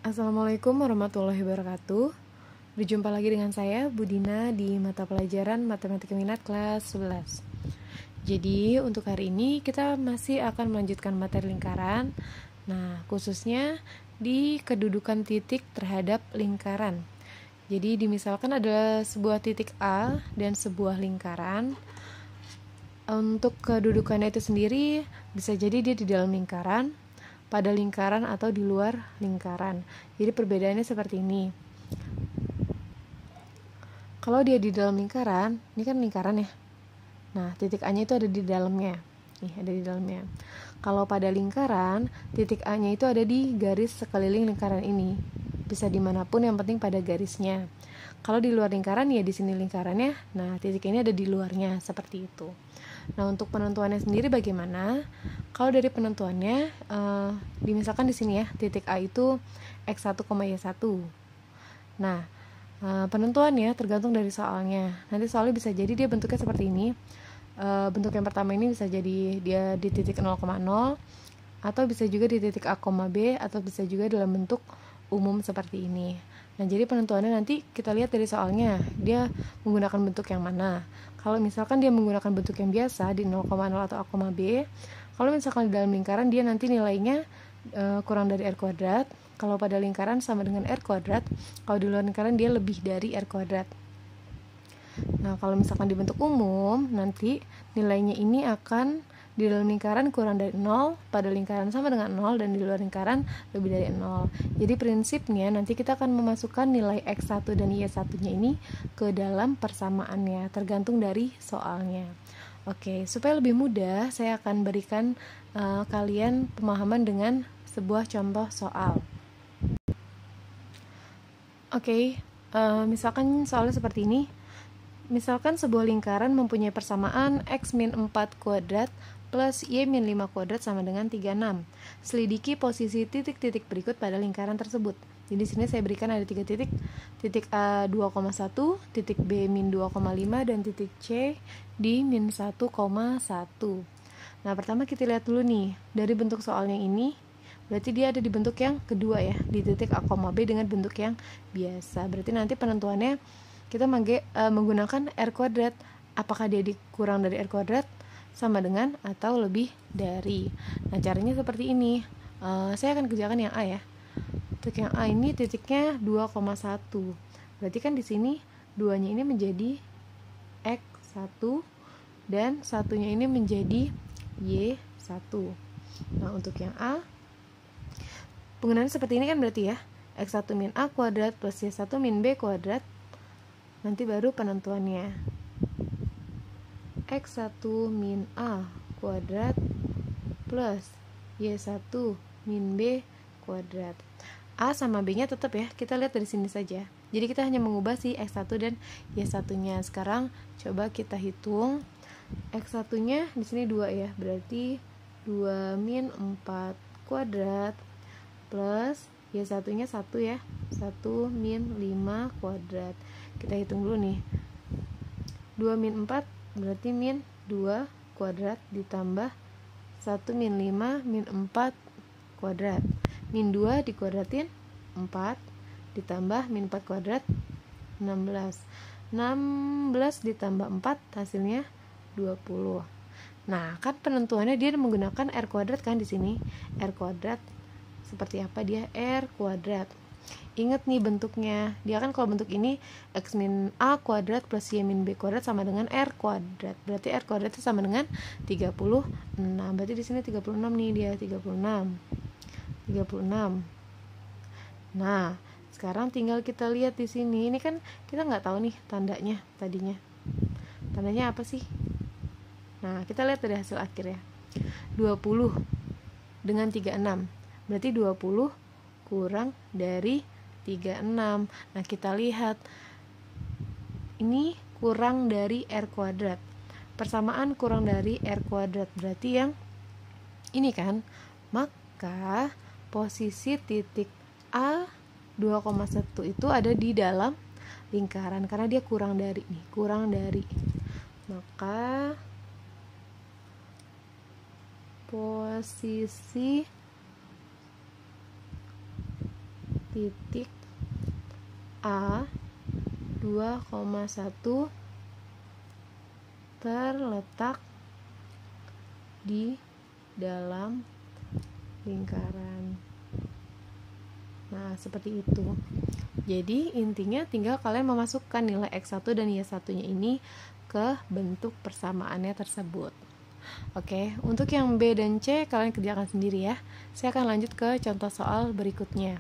Assalamualaikum warahmatullahi wabarakatuh. Berjumpa lagi dengan saya, Budina, di mata pelajaran Matematika Minat kelas 11. Jadi, untuk hari ini kita masih akan melanjutkan materi lingkaran. Nah, khususnya di kedudukan titik terhadap lingkaran. Jadi, dimisalkan ada sebuah titik A dan sebuah lingkaran. Untuk kedudukannya itu sendiri, bisa jadi dia di dalam lingkaran, pada lingkaran, atau di luar lingkaran. Jadi perbedaannya seperti ini. Kalau dia di dalam lingkaran, ini kan lingkaran ya. Nah, titik A-nya itu ada di dalamnya. Nih, ada di dalamnya. Kalau pada lingkaran, titik A-nya itu ada di garis sekeliling lingkaran ini. Bisa dimanapun, yang penting pada garisnya. Kalau di luar lingkaran, ya di sini lingkarannya. Nah, titik ini ada di luarnya, seperti itu. Nah, untuk penentuannya sendiri bagaimana? Kalau dari penentuannya, misalkan di sini ya, titik A itu x1, y1. Nah, penentuannya tergantung dari soalnya. Nanti soalnya bisa jadi dia bentuknya seperti ini. Bentuk yang pertama ini bisa jadi dia di titik 0,0, atau bisa juga di titik A, B, atau bisa juga dalam bentuk umum seperti ini. Nah, jadi penentuannya nanti kita lihat dari soalnya, dia menggunakan bentuk yang mana. Kalau misalkan dia menggunakan bentuk yang biasa di 0,0 atau A, B, kalau misalkan di dalam lingkaran dia nanti nilainya kurang dari R kuadrat. Kalau pada lingkaran sama dengan R kuadrat. Kalau di luar lingkaran dia lebih dari R kuadrat. Nah, kalau misalkan di bentuk umum, nanti nilainya ini akan di dalam lingkaran kurang dari 0, pada lingkaran sama dengan 0, dan di luar lingkaran lebih dari 0. Jadi prinsipnya nanti kita akan memasukkan nilai X1 dan Y1-nya ini ke dalam persamaannya, tergantung dari soalnya. Oke, supaya lebih mudah, saya akan berikan kalian pemahaman dengan sebuah contoh soal. Oke, misalkan soalnya seperti ini. Misalkan sebuah lingkaran mempunyai persamaan x min 4 kuadrat plus y min 5 kuadrat sama dengan 36. Selidiki posisi titik-titik berikut pada lingkaran tersebut. Jadi di sini saya berikan ada 3 titik. Titik A 2,1, titik B min 2,5, dan titik C di min 1,1. Nah, pertama kita lihat dulu nih, dari bentuk soalnya ini, berarti dia ada di bentuk yang kedua ya, di titik A, B dengan bentuk yang biasa. Berarti nanti penentuannya kita menggunakan R kuadrat. Apakah dia dikurang dari R kuadrat, sama dengan, atau lebih dari. Nah, caranya seperti ini. Saya akan kerjakan yang A ya. Titik yang A ini titiknya 2,1. Berarti kan di sini 2-nya ini menjadi X1 dan satunya ini menjadi Y1. Nah, untuk yang A, penggunaannya seperti ini kan berarti ya. X1 min A kuadrat plus Y1 min B kuadrat. Nanti baru penentuannya. X1 min A kuadrat plus Y1 min B kuadrat. A sama B-nya tetap ya, kita lihat dari sini saja. Jadi kita hanya mengubah si X1 dan Y1-nya. Sekarang coba kita hitung. X1-nya di sini 2 ya, berarti 2 min 4 kuadrat plus Y1-nya 1 ya, 1 min 5 kuadrat. Kita hitung dulu nih. 2 min 4 berarti min 2 kuadrat ditambah 1 min 5 min 4 kuadrat. Min 2 dikuadratin 4 ditambah min 4 kuadrat 16. 16 ditambah 4 hasilnya 20. Nah, kan penentuannya dia menggunakan R kuadrat kan di sini. R kuadrat seperti apa dia? R kuadrat. Ingat nih bentuknya. Dia kan kalau bentuk ini X min A kuadrat plus Y min B kuadrat sama dengan R kuadrat. Berarti R kuadrat itu sama dengan 36. Berarti di sini 36 nih dia, 36. Nah, sekarang tinggal kita lihat di sini. Ini kan kita nggak tahu nih tandanya tadinya. Tandanya apa sih? Nah, kita lihat dari hasil akhir ya. 20 dengan 36. Berarti 20 kurang dari 36. Nah, kita lihat. Ini kurang dari R kuadrat. Persamaan kurang dari R kuadrat. Berarti yang ini kan. Maka posisi titik A 2,1 itu ada di dalam lingkaran karena dia kurang dari nih, kurang dari. Maka posisi titik A 2,1 terletak di dalam lingkaran. Nah, seperti itu. Jadi intinya tinggal kalian memasukkan nilai X1 dan Y1-nya ini ke bentuk persamaannya tersebut. Oke, untuk yang B dan C kalian kerjakan sendiri ya. Saya akan lanjut ke contoh soal berikutnya.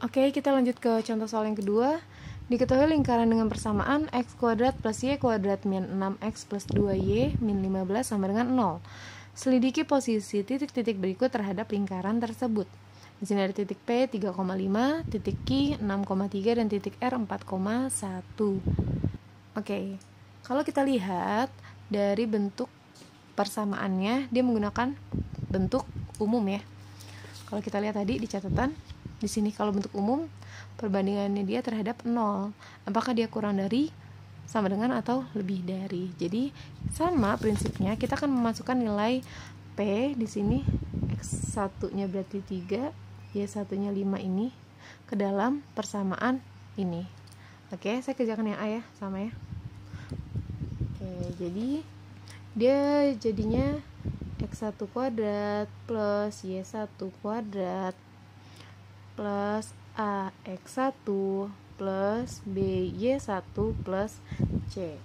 Oke, kita lanjut ke contoh soal yang kedua. Diketahui lingkaran dengan persamaan x kuadrat plus y kuadrat min 6x plus 2y min 15 sama dengan 0. Selidiki posisi titik-titik berikut terhadap lingkaran tersebut. Di sini ada titik P 3,5, titik Q 6,3 dan titik R 4,1. Oke, kalau kita lihat dari bentuk persamaannya, dia menggunakan bentuk umum ya. Kalau kita lihat tadi di catatan, di sini kalau bentuk umum, perbandingannya dia terhadap 0. Apakah dia kurang dari, sama dengan, atau lebih dari. Jadi sama prinsipnya, kita akan memasukkan nilai P di sini, X1-nya berarti 3, Y1-nya 5 ini ke dalam persamaan ini. Oke, saya kerjakan yang A ya, sama ya. Oke, jadi dia jadinya X1 kuadrat plus Y1 kuadrat plus AX1 plus BY1 plus C.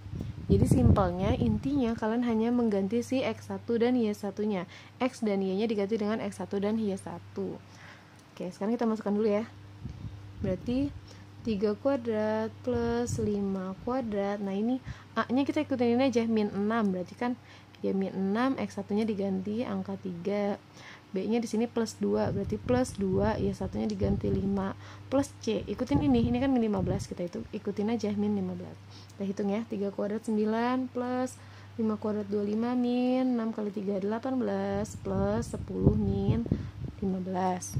Jadi simpelnya, intinya kalian hanya mengganti si X1 dan Y1-nya. X dan Y-nya diganti dengan X1 dan Y1. Oke, sekarang kita masukkan dulu ya. Berarti 3 kuadrat plus 5 kuadrat. Nah, ini A-nya kita ikutin aja, min 6. Berarti kan ya min 6, X1-nya diganti angka 3. B-nya di sini plus 2, berarti plus 2, ya satunya diganti 5, plus C, ikutin ini kan min 15, kita itu ikutin aja min 15. Kita hitung ya, 3 kuadrat 9 plus 5 kuadrat 25 min 6 kali 3 18 plus 10 min 15.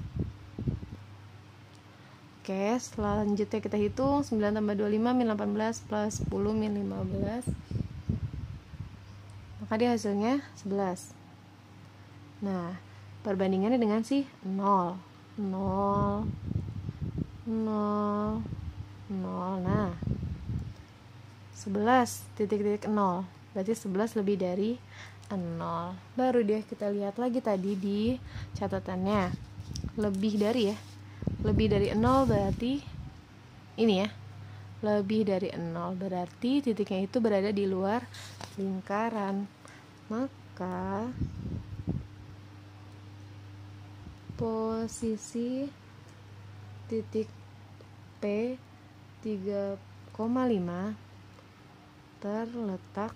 Oke, selanjutnya kita hitung 9 tambah 25 min 18 plus 10 min 15, maka dia hasilnya 11. Nah, perbandingannya dengan si 0, 0, 0, 0. Nah, 11 titik-titik 0, berarti 11 lebih dari 0. Baru dia kita lihat lagi tadi di catatannya, lebih dari ya, lebih dari 0 berarti ini ya, lebih dari 0 berarti titiknya itu berada di luar lingkaran. Maka posisi titik P 3,5 terletak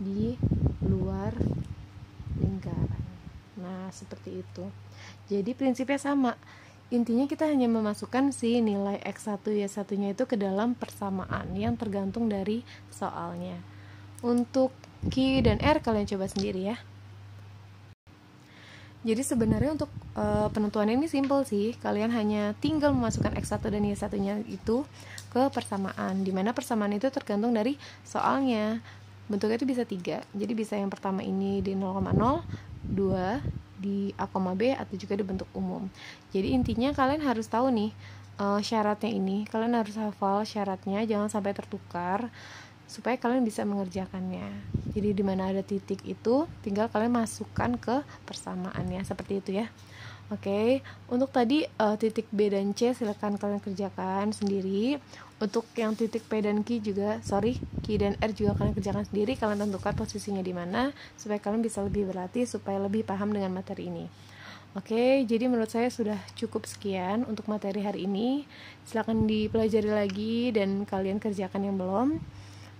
di luar lingkaran. Nah, seperti itu. Jadi prinsipnya sama. Intinya kita hanya memasukkan si nilai X1 Y1-nya itu ke dalam persamaan yang tergantung dari soalnya. Untuk Q dan R kalian coba sendiri ya. Jadi sebenarnya untuk penentuan ini simple sih. Kalian hanya tinggal memasukkan X1 dan Y1-nya itu ke persamaan, dimana persamaan itu tergantung dari soalnya. Bentuknya itu bisa 3. Jadi bisa yang pertama ini di 0,0, 2 di A, B, atau juga di bentuk umum. Jadi intinya kalian harus tahu nih syaratnya ini. Kalian harus hafal syaratnya, jangan sampai tertukar, supaya kalian bisa mengerjakannya. Jadi di mana ada titik itu tinggal kalian masukkan ke persamaannya, seperti itu ya. Oke, untuk tadi titik B dan C silakan kalian kerjakan sendiri. Untuk yang titik P dan Q juga, Q dan R juga kalian kerjakan sendiri. Kalian tentukan posisinya di mana supaya kalian bisa lebih berlatih, supaya lebih paham dengan materi ini. Oke, jadi menurut saya sudah cukup sekian untuk materi hari ini. Silakan dipelajari lagi dan kalian kerjakan yang belum.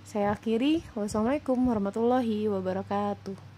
Saya akhiri. Wassalamualaikum warahmatullahi wabarakatuh.